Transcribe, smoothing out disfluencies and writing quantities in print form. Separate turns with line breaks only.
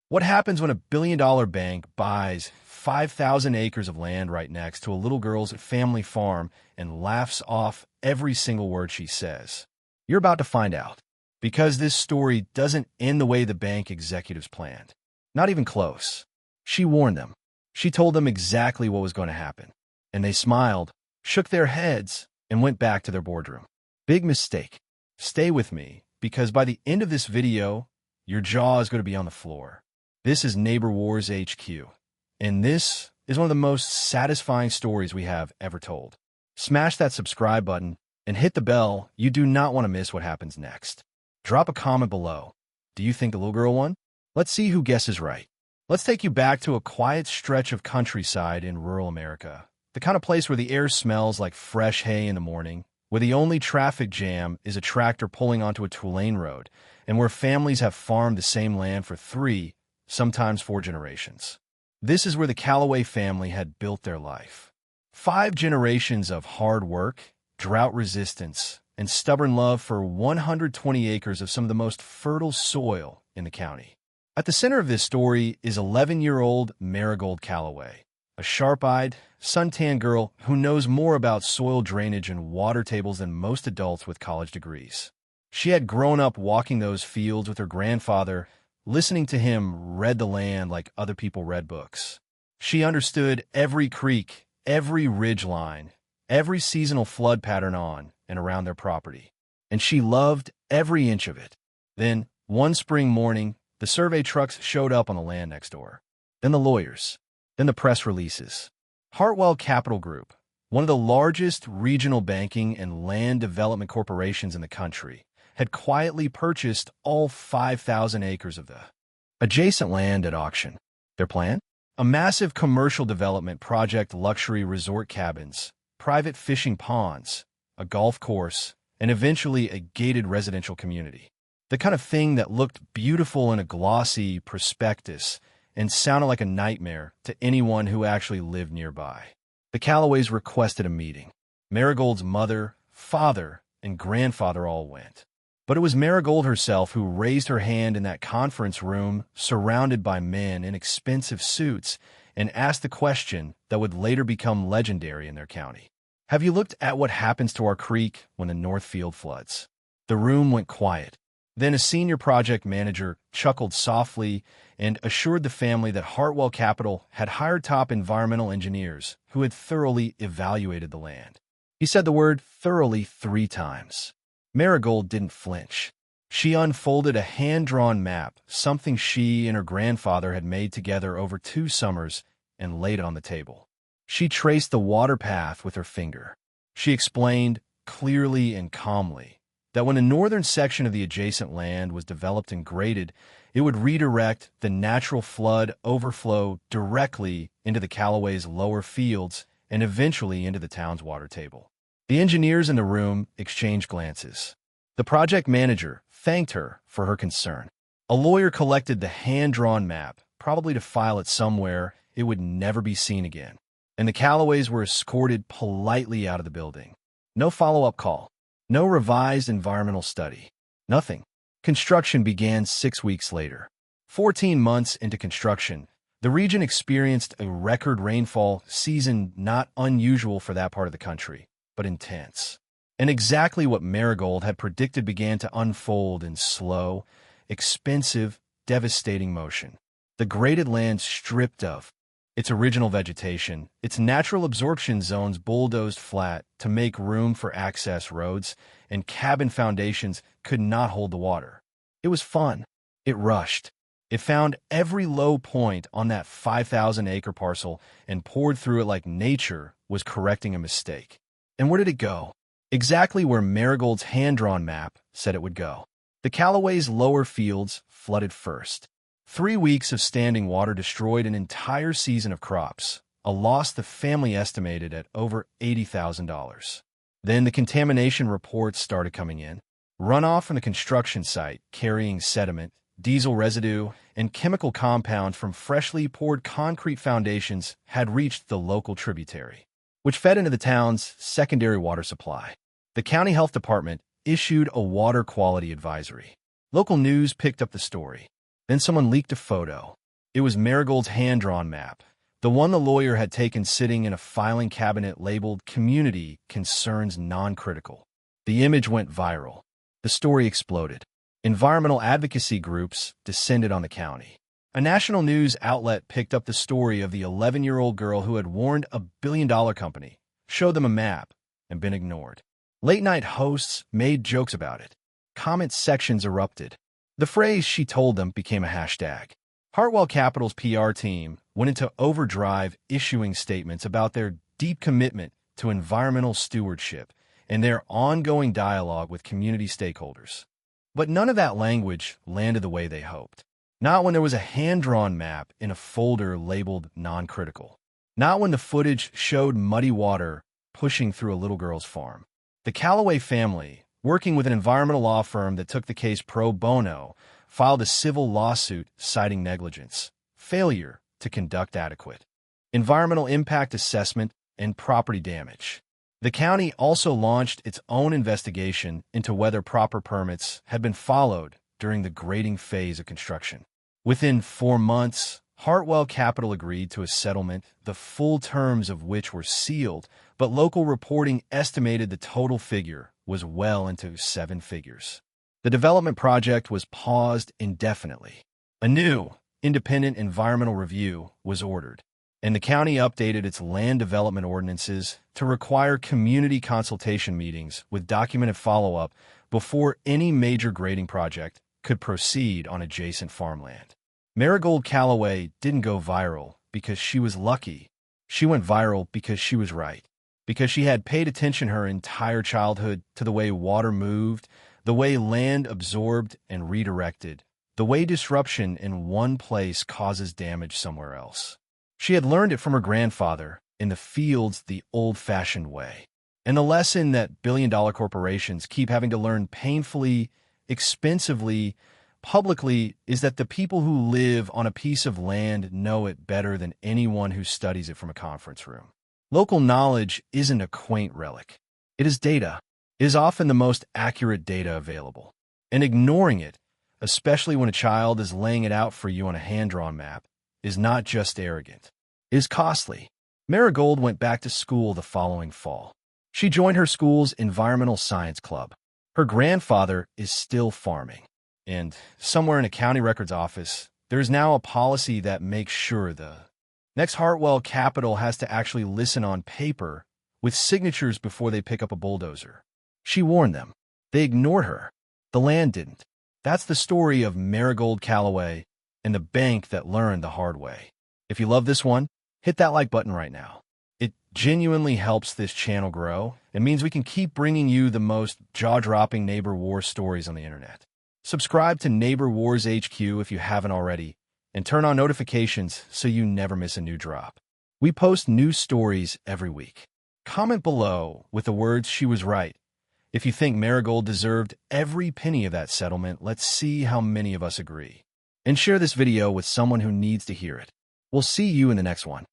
What happens when a billion-dollar bank buys 5,000 acres of land right next to a little girl's family farm and laughs off every single word she says? You're about to find out, because this story doesn't end the way the bank executives planned. Not even close. She warned them. She told them exactly what was going to happen. And they smiled, shook their heads, and went back to their boardroom. Big mistake. Stay with me, because by the end of this video, your jaw is going to be on the floor. This is Neighbor Wars HQ, and this is one of the most satisfying stories we have ever told. Smash that subscribe button and hit the bell. You do not want to miss what happens next. Drop a comment below. Do you think the little girl won? Let's see who guesses right. Let's take you back to a quiet stretch of countryside in rural America, the kind of place where the air smells like fresh hay in the morning, where the only traffic jam is a tractor pulling onto a two-lane road, and where families have farmed the same land for 3, sometimes 4 generations. This is where the Calloway family had built their life. 5 generations of hard work, drought resistance, and stubborn love for 120 acres of some of the most fertile soil in the county. At the center of this story is 11-year-old Marigold Calloway, a sharp-eyed, suntan girl who knows more about soil drainage and water tables than most adults with college degrees. She had grown up walking those fields with her grandfather, listening to him read the land like other people read books. She understood every creek, every ridgeline, every seasonal flood pattern on and around their property, and she loved every inch of it. Then, one spring morning, the survey trucks showed up on the land next door. Then the lawyers. Then the press releases. Hartwell Capital Group, one of the largest regional banking and land development corporations in the country, had quietly purchased all 5,000 acres of the adjacent land at auction. Their plan? A massive commercial development project, luxury resort cabins, private fishing ponds, a golf course, and eventually a gated residential community. The kind of thing that looked beautiful in a glossy prospectus and sounded like a nightmare to anyone who actually lived nearby. The Calloways requested a meeting. Marigold's mother, father, and grandfather all went. But it was Marigold herself who raised her hand in that conference room, surrounded by men in expensive suits, and asked the question that would later become legendary in their county. Have you looked at what happens to our creek when the North Field floods? The room went quiet. Then a senior project manager chuckled softly and assured the family that Hartwell Capital had hired top environmental engineers who had thoroughly evaluated the land. He said the word thoroughly 3 times. Marigold didn't flinch. She unfolded a hand-drawn map, something she and her grandfather had made together over 2 summers, and laid it on the table. She traced the water path with her finger. She explained, clearly and calmly, that when a northern section of the adjacent land was developed and graded, it would redirect the natural flood overflow directly into the Calloway's lower fields and eventually into the town's water table. The engineers in the room exchanged glances. The project manager thanked her for her concern. A lawyer collected the hand-drawn map, probably to file it somewhere it would never be seen again. And the Calloways were escorted politely out of the building. No follow-up call. No revised environmental study. Nothing. Construction began 6 weeks later. 14 months into construction, the region experienced a record rainfall season not unusual for that part of the country, but intense. And exactly what Marigold had predicted began to unfold in slow, expensive, devastating motion. The graded land stripped of its original vegetation, its natural absorption zones bulldozed flat to make room for access roads, and cabin foundations could not hold the water. It was fun. It rushed. It found every low point on that 5,000-acre parcel and poured through it like nature was correcting a mistake. And where did it go? Exactly where Marigold's hand-drawn map said it would go. The Calloway's lower fields flooded first. 3 weeks of standing water destroyed an entire season of crops, a loss the family estimated at over $80,000. Then the contamination reports started coming in. Runoff from the construction site carrying sediment, diesel residue, and chemical compound from freshly poured concrete foundations had reached the local tributary, which fed into the town's secondary water supply. The county health department issued a water quality advisory. Local news picked up the story. Then someone leaked a photo. It was Marigold's hand-drawn map, the one the lawyer had taken sitting in a filing cabinet labeled Community Concerns Non-Critical. The image went viral. The story exploded. Environmental advocacy groups descended on the county. A national news outlet picked up the story of the 11-year-old girl who had warned a billion-dollar company, showed them a map, and been ignored. Late-night hosts made jokes about it. Comment sections erupted. The phrase "she told them" became a hashtag. Hartwell Capital's PR team went into overdrive, issuing statements about their deep commitment to environmental stewardship and their ongoing dialogue with community stakeholders. But none of that language landed the way they hoped. Not when there was a hand-drawn map in a folder labeled non-critical. Not when the footage showed muddy water pushing through a little girl's farm. The Calloway family, working with an environmental law firm that took the case pro bono, filed a civil lawsuit citing negligence, failure to conduct adequate environmental impact assessment, and property damage. The county also launched its own investigation into whether proper permits had been followed during the grading phase of construction. Within 4 months, Hartwell Capital agreed to a settlement, the full terms of which were sealed, but local reporting estimated the total figure was well into 7 figures. The development project was paused indefinitely. A new, independent environmental review was ordered, and the county updated its land development ordinances to require community consultation meetings with documented follow-up before any major grading project could proceed on adjacent farmland. Marigold Calloway didn't go viral because she was lucky. She went viral because she was right. Because she had paid attention her entire childhood to the way water moved, the way land absorbed and redirected, the way disruption in one place causes damage somewhere else. She had learned it from her grandfather in the fields the old-fashioned way. And the lesson that billion-dollar corporations keep having to learn painfully, expensively, publicly is that the people who live on a piece of land know it better than anyone who studies it from a conference room. Local knowledge isn't a quaint relic. It is data. It is often the most accurate data available. And ignoring it, especially when a child is laying it out for you on a hand-drawn map, is not just arrogant. It is costly. Marigold went back to school the following fall. She joined her school's environmental science club. Her grandfather is still farming. And somewhere in a county records office, there is now a policy that makes sure the next Hartwell Capital has to actually listen on paper with signatures before they pick up a bulldozer. She warned them. They ignored her. The land didn't. That's the story of Marigold Calloway and the bank that learned the hard way. If you love this one, hit that like button right now. It genuinely helps this channel grow and means we can keep bringing you the most jaw-dropping neighbor war stories on the internet. Subscribe to Neighbor Wars HQ if you haven't already, and turn on notifications so you never miss a new drop. We post new stories every week. Comment below with the words "she was right." If you think Marigold deserved every penny of that settlement, let's see how many of us agree. And share this video with someone who needs to hear it. We'll see you in the next one.